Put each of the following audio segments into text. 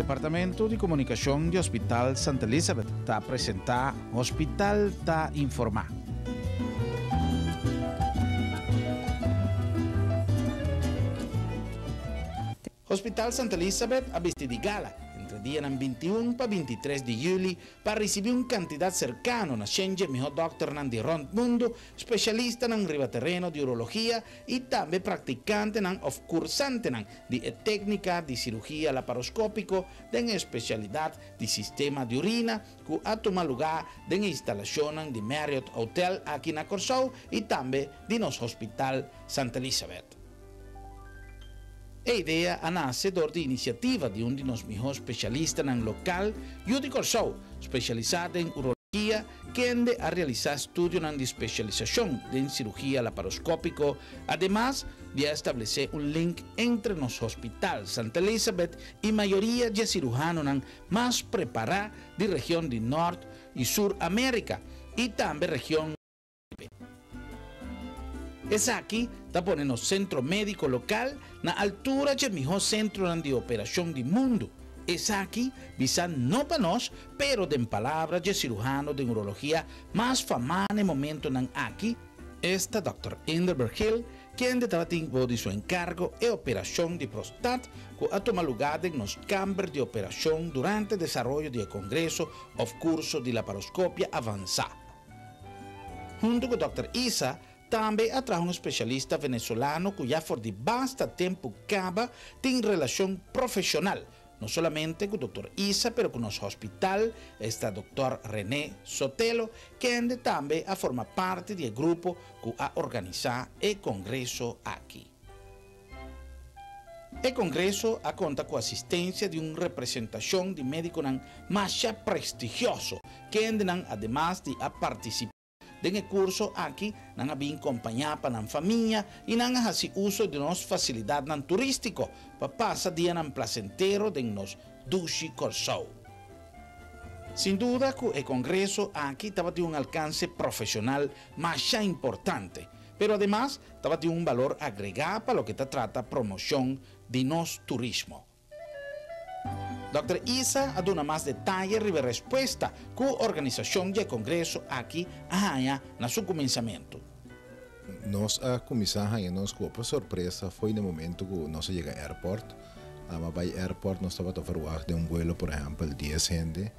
Departamento de Comunicação do Hospital Santa Elizabeth está a apresentar Hospital está informar. Hospital Santa Elizabeth ha vestido de gala entre dia 21 para 23 de julho para receber uma quantidade cercana na gente melhor doctor de rond mundo, especialista em ribaterreno de urologia e também praticante ou cursante de técnica de cirurgia laparoscópica de especialidade de sistema de urina que ha tomado lugar de instalação de Marriott Hotel aqui na KORSOU e também de nosso Hospital Santa Elizabeth. A ideia nasce da iniciativa de um de nossos melhores especialistas no local, o de KORSOU, especializado em urologia, que ande a realizar estudos de especialização em cirurgia laparoscópica, además de estabelecer um link entre nosso Hospital Santa Elizabeth e a maioria de cirujanos mais preparados da região de Norte e Sul América e também região. Essa aqui está ponendo o centro médico local na altura do melhor centro de operação do mundo. Essa aqui visa não para nós, pero de palavras de cirurgião de urologia mais famoso no momento aqui, esta Dr. Enderberg Hill, quem estava tendo seu encargo e operação de prostate, que ha tomado lugar nos campos de operação durante o desenvolvimento do congresso ou curso de laparoscopia avançada. Junto com o Dr. ISSA, também atrás um especialista venezolano que já por de bastante tempo acaba tem relação profissional, não somente com o Dr. ISSA, mas com o nosso hospital, está o Dr. René Sotelo, que também a forma parte do grupo que a organizar o congresso aqui. O congresso a conta com a assistência de uma representação de médicos mais prestigiosos, que además de participar no curso aqui, não bem acompanhado para a família e não faz uso de nossa facilidade turística para passar dia placentero de nos duche KORSOU. Sem dúvida que o congresso aqui estava de um alcance profissional mais importante, mas además estava de um valor agregado para o que trata a promoção de nosso turismo. Dr. ISSA ha dado mais detalhes e resposta que a organização do congresso aqui ganha no seu começamento. Nós começamos a nos com surpresa foi no momento que nós chegamos ao aeroporto. Mas no aeroporto nós estávamos a falar de um vuelo, por exemplo, 10 gente,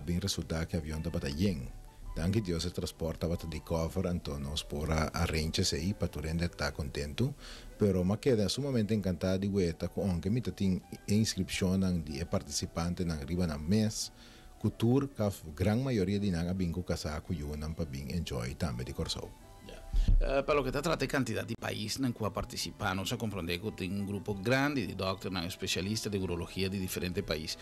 bem resultado que o avião estava lleno. Danke Deus o transporte estava de cover, então nós podemos arranjar aí para todo mundo estar contento. Pero me queda sumamente encantado de ver que me tem inscrição de participantes na arriba na mês, cultura que a grande maioria de nós bem casar com eu para bem enjoy também de KORSOU. Para o que trata de quantidade de países em que participar, nós compreendemos que tem um grupo grande de doutores especialistas de urologia de diferentes países.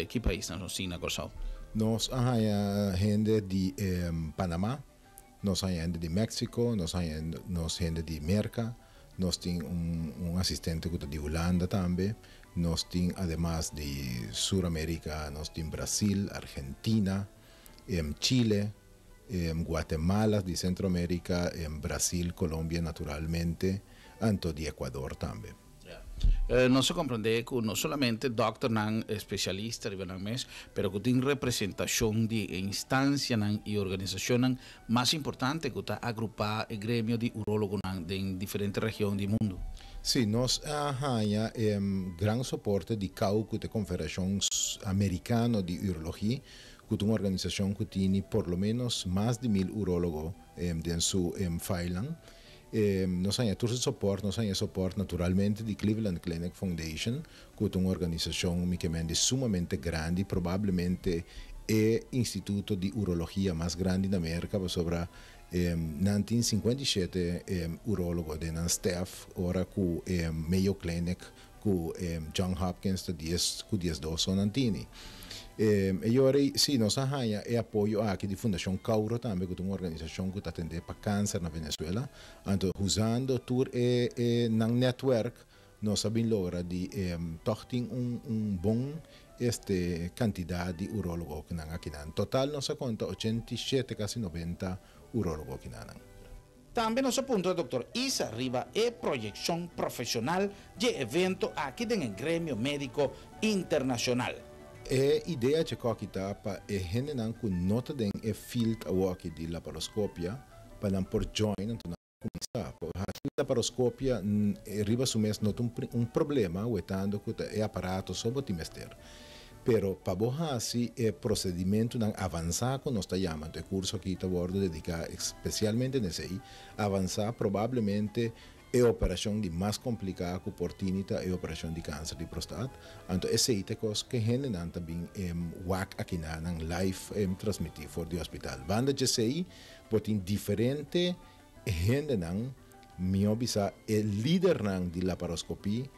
Que país nós temos na KORSOU? Nós temos gente de Panamá, nós temos gente de México, nós temos gente de América. Nós temos assistente que está de Holanda também. Nós temos, además de Sudamérica, nós temos Brasil, Argentina, Chile, Guatemala, de Centroamérica, Brasil, Colômbia, naturalmente, e de Equador também. Nós compreendemos que não somente doctor não especialista, mas que tem representação de instância e organização mais importante que está agrupar o grêmio de urólogos em diferentes regiões do mundo. Sim, nós temos grande suporte de CAU, que é a Confederação Americana de Urologia, que é uma organização que tem por lo menos mais de 1000 urólogos em seu failan. Nós temos suporte naturalmente de Cleveland Clinic Foundation, que é uma organização sumamente grande, provavelmente é o instituto de urologia mais grande da América, sobre 1957 urólogos de staff, ora com Mayo Clinic, com John Hopkins, com 12 sonantini. E agora, sim, nós temos apoio aqui da Fundação Cauro também, que é uma organização que está atendendo para câncer na Venezuela. Então, usando todo o network, nós sabemos lograr de ter bom quantidade de urólogos que nós aqui. No total, nós conta 87, quase 90 urólogos aqui. Também nosso ponto, Dr. ISSA arriba a projeção profissional de evento aqui no Grêmio Médico Internacional. ideia de qualquer pa é generar com nota den é field awaki de laparoscopia para não por join então começar a laparoscopia riba sumes nota problema wetando que é aparato sobre timester pero para borrar assim é procedimento não avançar com nós está chamando o curso aqui está bordo dedicar especialmente nesse aí avançar provavelmente é a operação de mais complicada que oportunidade é a operação de câncer de próstata. Então, esse é coisa que generam também aqui na live transmitir fora do hospital. Banda de CI, botem diferente generam, minha obisa é líder de laparoscopia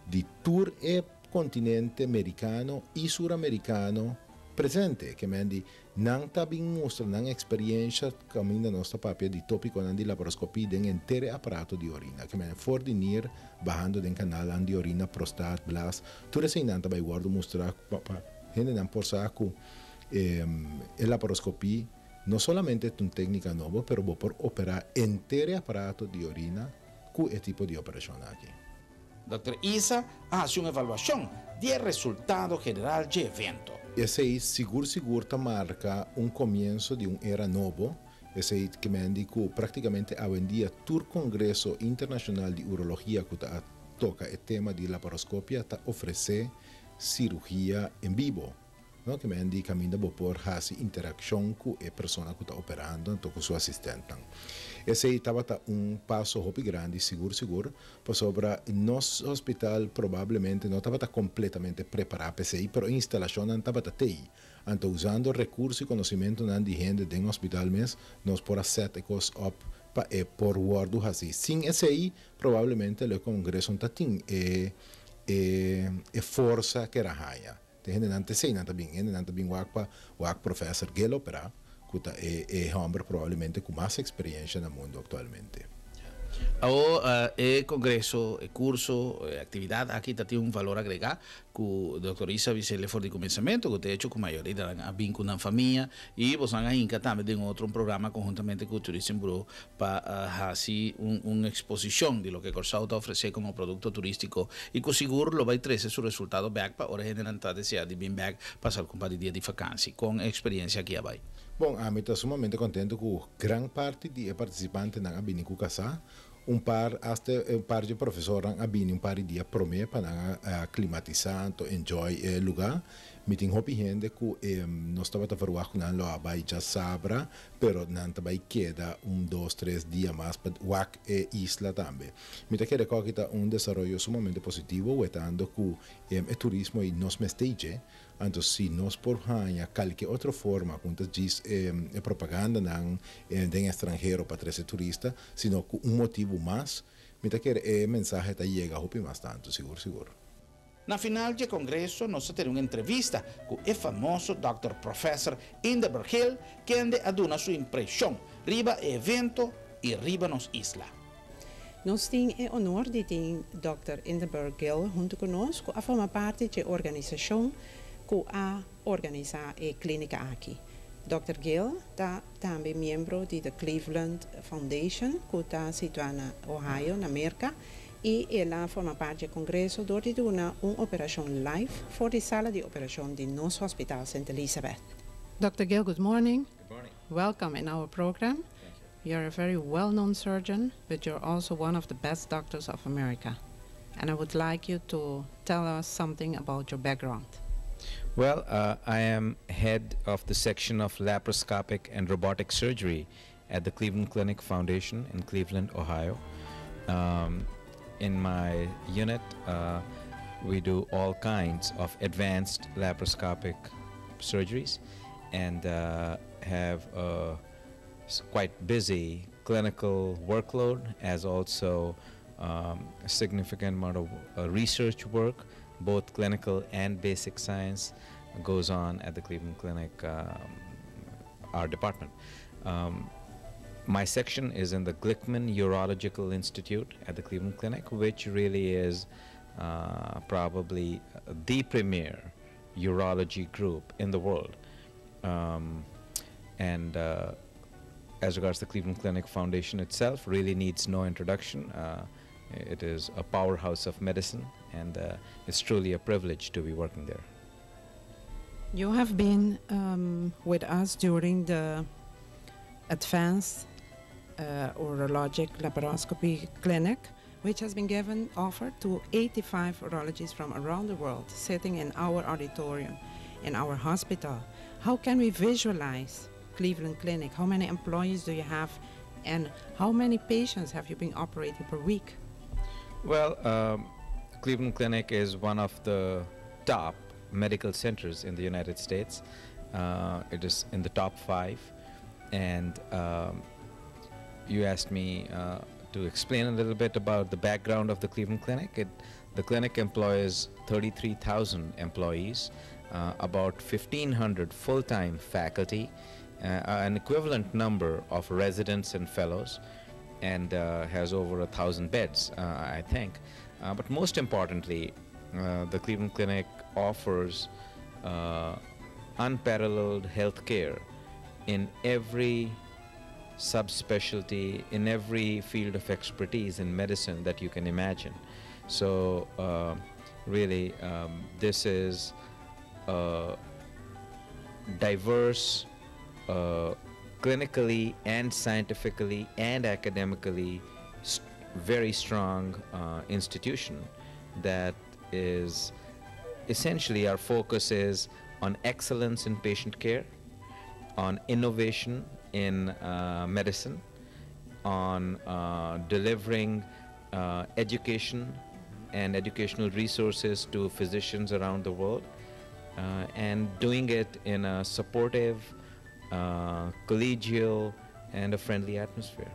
de tour e continente americano e sul-americano presente, que me diz, não está bem mostrando, não experiência caminho da nossa papel de tópico de laparoscopia de inteiro aparato de urina, que me fornir bajando do canal de urina, prostat, blas, tudo isso não está bem guardo mostrar para gente não por saco a laparoscopia não somente é uma técnica nova, pero por operar inteiro aparato de urina com esse tipo de operação aqui. Dr. ISSA hace una evaluación del resultado general del evento. Esse aí, seguro marca começo de era novo. Esse aí que me indicou praticamente hoje em dia todo o Congresso Internacional de Urologia que toca o tema de laparoscopia está oferecendo cirurgia em vivo. No, que me indica ainda por fazer interação com a pessoa que está operando, então com seu assistente. Esse aí estava passo muito grande, seguro, para sobre nosso hospital provavelmente não estava completamente preparado para isso, mas a instalação não estava aí. Então, usando recursos e conhecimento de gente do hospital mesmo, nós podemos set coisas up para por guardo assim. Sem esse aí, provavelmente o Congresso não tem força que era raia. Tem gente não também o professor que ele opera, que é homem provavelmente com mais experiência no mundo atualmente. El congreso, el curso, actividad aquí tiene un valor agregado que el doctor ISSA dice el de comenzamiento que usted ha hecho con mayoría a vínculo en familia y vos han ahí también de otro programa conjuntamente con el Tourism Bureau para hacer una exposición de lo que KORSOU te ofrece como producto turístico y que seguro lo va a traer su resultado back para ahora generar desea de bien back pasar con par días de vacancia con experiencia aquí abajo. Bom, a mim estou sumamente contente com grande parte de participantes na abini com casa, par de professores na abini par de dias promê para climatizar, enjoy o lugar. Me tem hopi gente que nós estava a falar com nós lá vai já sabra, pero não vai queda 2, 3 dias mais para o isla também. Me tem que recordar que desenvolvimento sumamente positivo, vetando que o turismo e nos mestage. Então, se nós por qualquer outra forma, quando diz propaganda no estrangeiro para trazer turista, sino com motivo mais, me tem que mensagem está chega bastante, seguro. Na final do congresso, nós teremos uma entrevista com o famoso Dr. Professor Hindenburg Hill, que aduna sua impressão riba o evento e riba nos isla. Nós temos o honor de ter Dr. Hindenburg Hill junto conosco a formar parte da organização que organiza a clínica aqui. Dr. Gill é também membro da Cleveland Foundation, que está situada na Ohio, na América, e ela forma parte do congresso onde uma operação live for a sala de operação de nosso hospital St. Elizabeth. Dr. Gill, good morning. Good morning. Welcome in our program. Thank you. You're a very well-known surgeon, but you're also one of the best doctors of America. And I would like you to tell us something about your background. Well, I am head of the section of laparoscopic and robotic surgery at the Cleveland Clinic Foundation in Cleveland, Ohio. In my unit, we do all kinds of advanced laparoscopic surgeries and have a quite busy clinical workload, as also a significant amount of research work, both clinical and basic science, goes on at the Cleveland Clinic, our department. My section is in the Glickman Urological Institute at the Cleveland Clinic, which really is probably the premier urology group in the world. As regards the Cleveland Clinic Foundation itself, really needs no introduction. It is a powerhouse of medicine, and it's truly a privilege to be working there. You have been with us during the advanced urologic laparoscopy clinic, which has been offered to 85 urologists from around the world sitting in our auditorium, in our hospital. How can we visualize Cleveland Clinic? How many employees do you have, and how many patients have you been operating per week? Well, Cleveland Clinic is one of the top medical centers in the United States. It is in the top 5, and you asked me to explain a little bit about the background of the Cleveland Clinic. The clinic employs 33,000 employees, about 1,500 full-time faculty, an equivalent number of residents and fellows, and has over 1,000 beds, I think. But most importantly, the Cleveland Clinic offers unparalleled health care in every subspecialty, in every field of expertise in medicine that you can imagine. So really, this is a diverse, clinically and scientifically and academically very strong institution that is essentially, our focus is on excellence in patient care, on innovation in medicine, on delivering education and educational resources to physicians around the world, and doing it in a supportive, collegial, and a friendly atmosphere.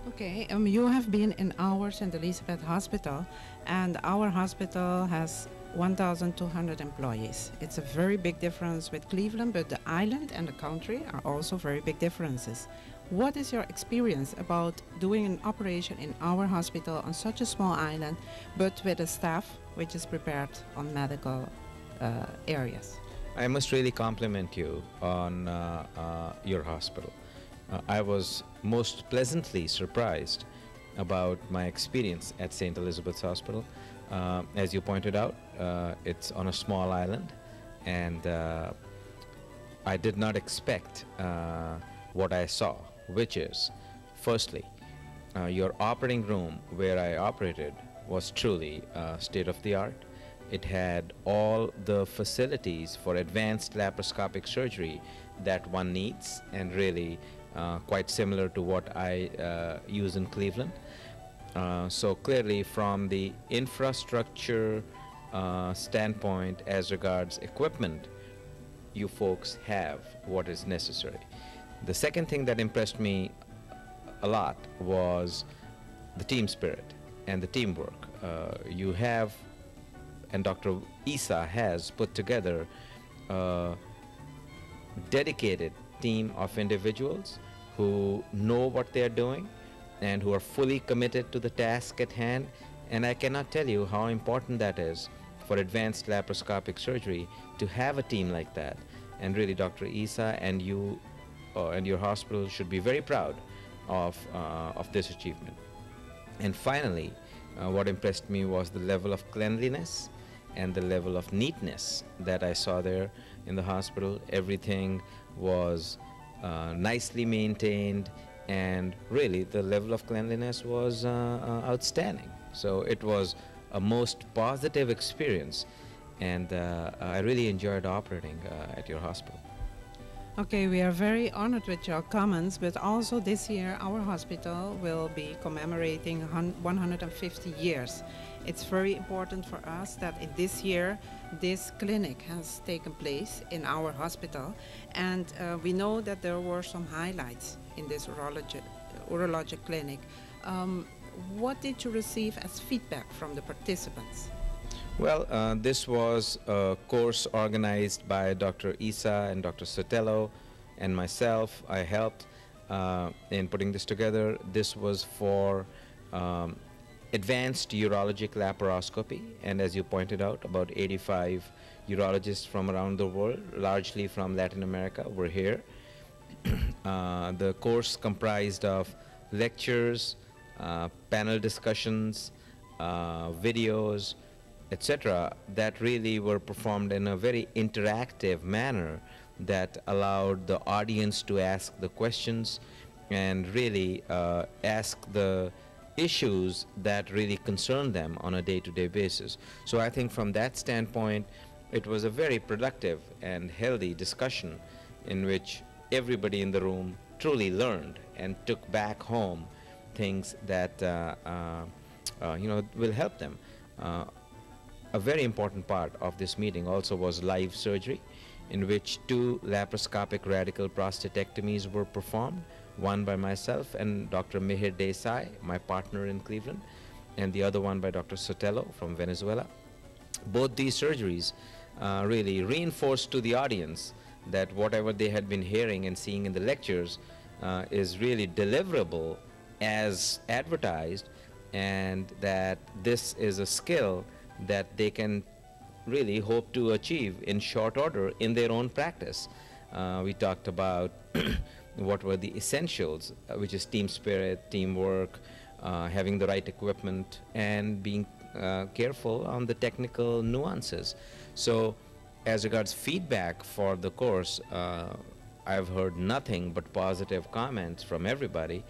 Okay, you have been in our St. Elizabeth Hospital, and our hospital has 1,200 employees. It's a very big difference with Cleveland, but the island and the country are also very big differences. What is your experience about doing an operation in our hospital on such a small island, but with a staff which is prepared on medical areas? I must really compliment you on your hospital. I was most pleasantly surprised about my experience at St. Elizabeth's Hospital. As you pointed out, it's on a small island, and I did not expect what I saw, which is, firstly, your operating room where I operated was truly state-of-the-art. It had all the facilities for advanced laparoscopic surgery that one needs, and really quite similar to what I use in Cleveland. So clearly, from the infrastructure standpoint as regards equipment, you folks have what is necessary. The second thing that impressed me a lot was the team spirit and the teamwork. You have, and Dr. ISSA has put together a dedicated team of individuals who know what they're doing and who are fully committed to the task at hand. And I cannot tell you how important that is for advanced laparoscopic surgery, to have a team like that. And really, Dr. ISSA and you and your hospital should be very proud of this achievement. And finally, what impressed me was the level of cleanliness and the level of neatness that I saw there in the hospital. Everything was nicely maintained, and really the level of cleanliness was outstanding. So it was a most positive experience, and I really enjoyed operating at your hospital. Okay, we are very honored with your comments, but also this year our hospital will be commemorating 150 years. It's very important for us that in this year this clinic has taken place in our hospital, and we know that there were some highlights in this urologic clinic. What did you receive as feedback from the participants? Well, this was a course organized by Dr. ISSA and Dr. Sotelo and myself. I helped in putting this together. This was for advanced urologic laparoscopy, and as you pointed out, about 85 urologists from around the world, largely from Latin America, were here. The course comprised of lectures, panel discussions, videos, etc., that really were performed in a very interactive manner that allowed the audience to ask the questions and really ask the issues that really concern them on a day-to-day basis. So I think from that standpoint, it was a very productive and healthy discussion in which everybody in the room truly learned and took back home things that will help them. A very important part of this meeting also was live surgery, in which 2 laparoscopic radical prostatectomies were performed, one by myself and Dr. Mihir Desai, my partner in Cleveland, and the other one by Dr. Sotelo from Venezuela. Both these surgeries really reinforced to the audience that whatever they had been hearing and seeing in the lectures is really deliverable as advertised, and that this is a skill that they can really hope to achieve in short order in their own practice. We talked about what were the essentials, which is team spirit, teamwork, having the right equipment, and being careful on the technical nuances. So as regards feedback for the course, I've heard nothing but positive comments from everybody.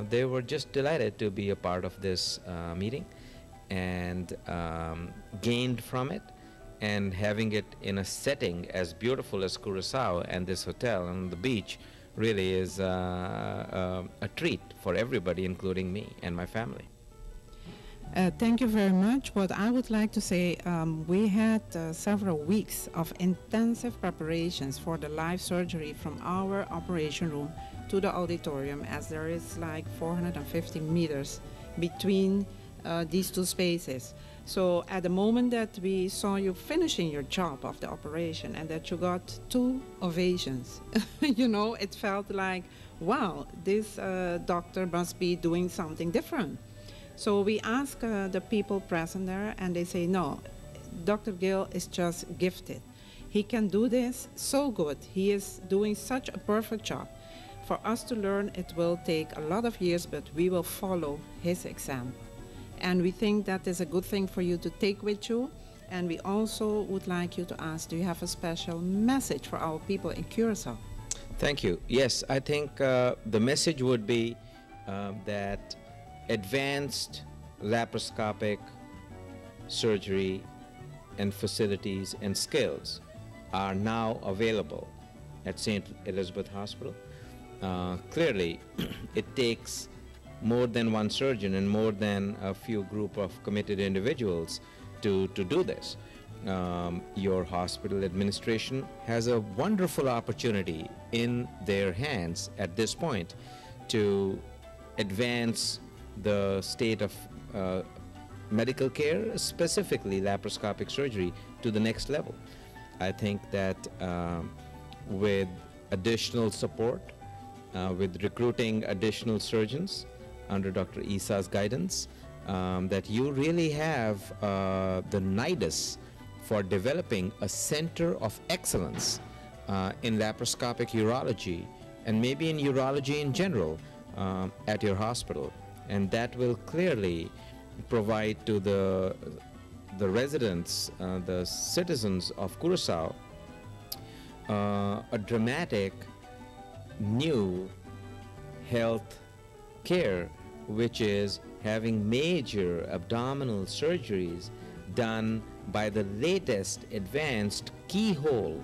They were just delighted to be a part of this meeting and gained from it, and having it in a setting as beautiful as KORSOU and this hotel on the beach really is a treat for everybody, including me and my family. Thank you very much. What I would like to say, we had several weeks of intensive preparations for the live surgery from our operation room to the auditorium, as there is like 450 meters between these 2 spaces. So at the moment that we saw you finishing your job of the operation and that you got 2 ovations, it felt like, wow, this doctor must be doing something different. So we asked the people present there, and they say, no, Dr. Gill is just gifted. He can do this so good. He is doing such a perfect job. For us to learn, it will take a lot of years, but we will follow his example. And we think that is a good thing for you to take with you. And we also would like you to ask, do you have a special message for our people in KORSOU? Thank you. Yes, I think the message would be that advanced laparoscopic surgery and facilities and skills are now available at St. Elizabeth Hospital. Clearly, it takes more than one surgeon and more than a few group of committed individuals to do this. Your hospital administration has a wonderful opportunity in their hands at this point to advance the state of medical care, specifically laparoscopic surgery, to the next level. I think that with additional support, with recruiting additional surgeons under Dr. ISSA's guidance, that you really have the nidus for developing a center of excellence in laparoscopic urology, and maybe in urology in general, at your hospital. And that will clearly provide to the residents, the citizens of KORSOU, a dramatic new health care, which is having major abdominal surgeries done by the latest advanced keyhole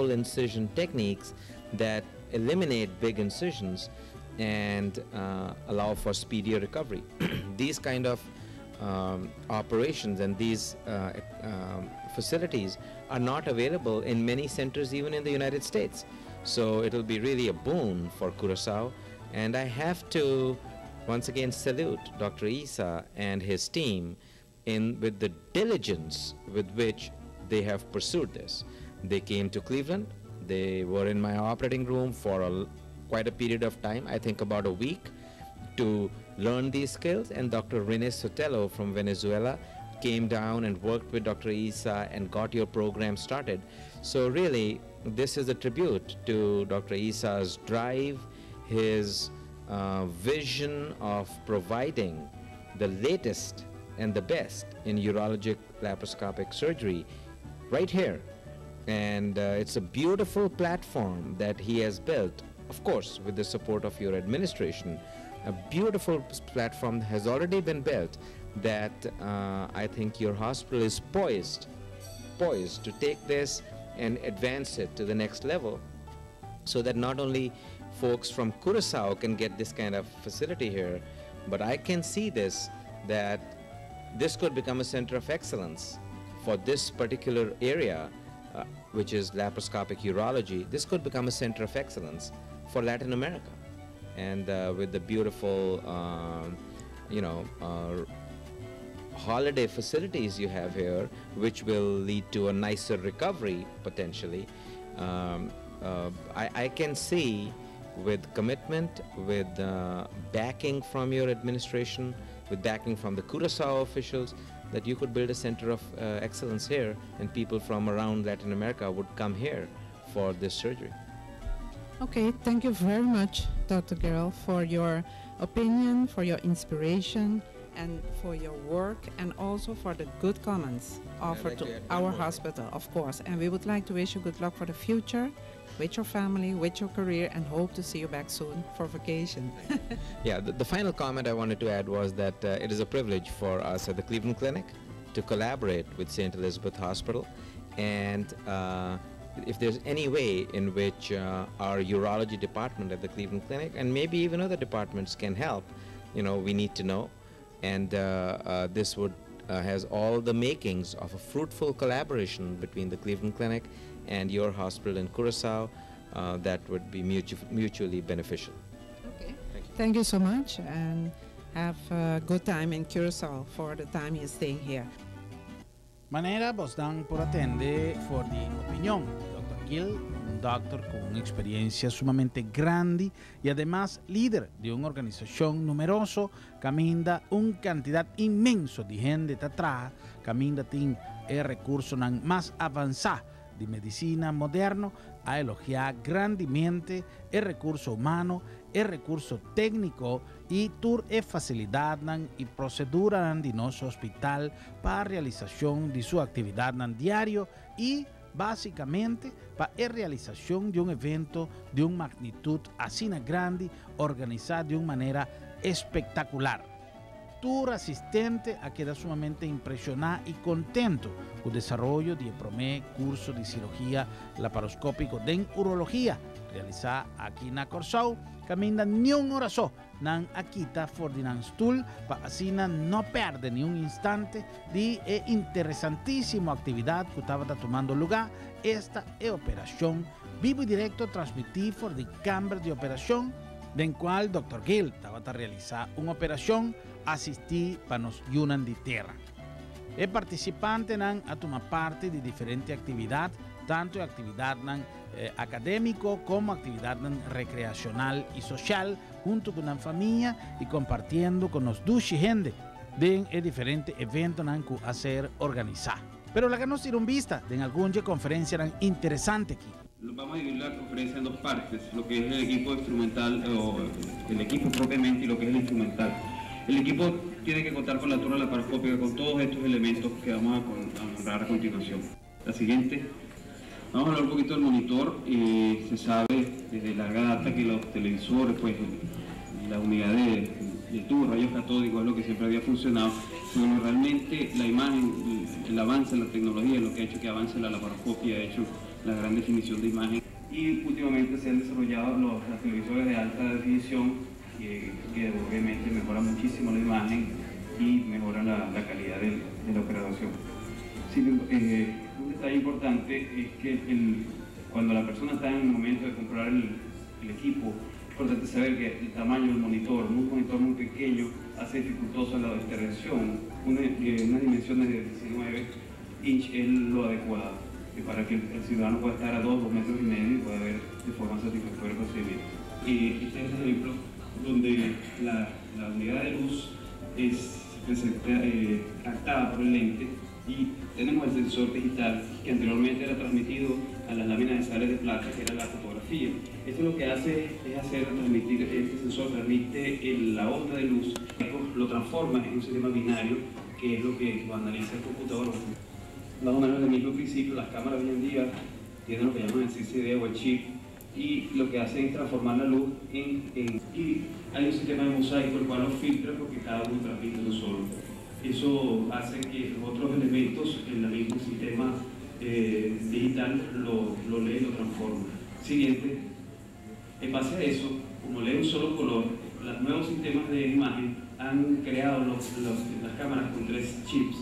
incision techniques that eliminate big incisions and allow for speedier recovery. These kind of operations and these facilities are not available in many centers, even in the United States. So it will be really a boon for KORSOU, and I have to once again salute Dr. ISSA and his team with the diligence with which they have pursued this. They came to Cleveland. They were in my operating room for quite a period of time, I think about a week, to learn these skills, and Dr. Rene Sotelo from Venezuela came down and worked with Dr. ISSA and got your program started. So really, this is a tribute to Dr. ISSA's drive, his vision of providing the latest and the best in urologic laparoscopic surgery right here. And it's a beautiful platform that he has built, of course, with the support of your administration. A beautiful platform has already been built that I think your hospital is poised to take this and advance it to the next level, so that not only folks from KORSOU can get this kind of facility here, but I can see this, that this could become a center of excellence for this particular area, which is laparoscopic urology. This could become a center of excellence for Latin America. And with the beautiful, holiday facilities you have here, which will lead to a nicer recovery potentially, I can see with commitment, with backing from your administration, with backing from the KORSOU officials, that you could build a center of excellence here, and people from around Latin America would come here for this surgery. Okay, thank you very much, Dr. Gill, for your opinion, for your inspiration, and for your work, and also for the good comments offered to our hospital, of course. And we would like to wish you good luck for the future, with your family, with your career, and hope to see you back soon for vacation. Yeah, the final comment I wanted to add was that it is a privilege for us at the Cleveland Clinic to collaborate with St. Elizabeth Hospital, and if there's any way in which our urology department at the Cleveland Clinic, and maybe even other departments, can help, we need to know. And this would has all the makings of a fruitful collaboration between the Cleveland Clinic and your hospital in KORSOU that would be mutually beneficial. Okay. Thank you so much, and have a good time in KORSOU for the time you're staying here. Manera vos dan por atender por di opinión. Dr. Gill, un doctor con una experiencia sumamente grande y además líder de una organización numeroso, caminda una cantidad inmenso de gente atrás, caminda tiene el recurso más avanzado de medicina moderno, a elogiar grandemente el recurso humano, el recurso técnico y toda la facilidad y procedura de nuestro hospital para realización de su actividad diario y básicamente para la realización de un evento de una magnitud así grande, organizado de una manera espectacular. Tu asistente ha quedado sumamente impresionado y contento con el desarrollo del primer curso de cirugía laparoscópico de urología realizado aquí en KORSOU. Camina ni una hora só nan Akita Ferdinand Stuhl para así no perder ni un instante de interesantísima actividad que estaba tomando lugar. Esta es operación vivo y directo transmitida por la cámara de operación, en cual Dr. Gill estaba a realizar una operación asistir para nos yunan de tierra. El participante a tomar parte de diferentes actividades, tanto actividad académico como actividad recreacional y social, junto con la familia y compartiendo con los gente de diferentes eventos que hacer organizar. Pero la que nos dieron vista de alguna conferencia interesante aquí. Vamos a dividir la conferencia en dos partes, lo que es el equipo instrumental, o el equipo propiamente, y lo que es el instrumental. El equipo tiene que contar con la torre laparoscópica, con todos estos elementos que vamos a nombrar a continuación. La siguiente, vamos a hablar un poquito del monitor. Se sabe desde larga data que los televisores, pues la unidad de tubo, rayos catódicos es lo que siempre había funcionado, pero realmente la imagen, el avance en la tecnología es lo que ha hecho que avance la laparoscopia, ha hecho la gran definición de imagen, y últimamente se han desarrollado los televisores de alta definición que obviamente mejoran muchísimo la imagen y mejoran la calidad de la operación. Sí, un detalle importante es que cuando la persona está en el momento de comprar el equipo, es importante saber que el tamaño del monitor, un monitor muy pequeño, hace dificultosa la intervención. Unas dimensiones de 19 inch es lo adecuado para que el ciudadano pueda estar a 2 metros y medio y pueda ver de forma satisfactoria el procedimiento. Este es el ejemplo donde la unidad de luz es captada por el lente, y tenemos el sensor digital que anteriormente era transmitido a las láminas de sales de plata, que era la fotografía. Esto lo que hace es transmitir, este sensor transmite la onda de luz, lo transforma en un sistema binario que es lo que analiza el computador. Más o menos el mismo principio, las cámaras hoy en día tienen lo que llaman el CCD o el chip, y lo que hacen es transformar la luz y hay un sistema de mosaico el cual lo filtra porque cada uno transmite uno solo. Eso hace que los otros elementos en el mismo sistema digital lo lee y lo transforma. Siguiente, en base a eso, como lee un solo color, los nuevos sistemas de imagen han creado las cámaras con 3 chips.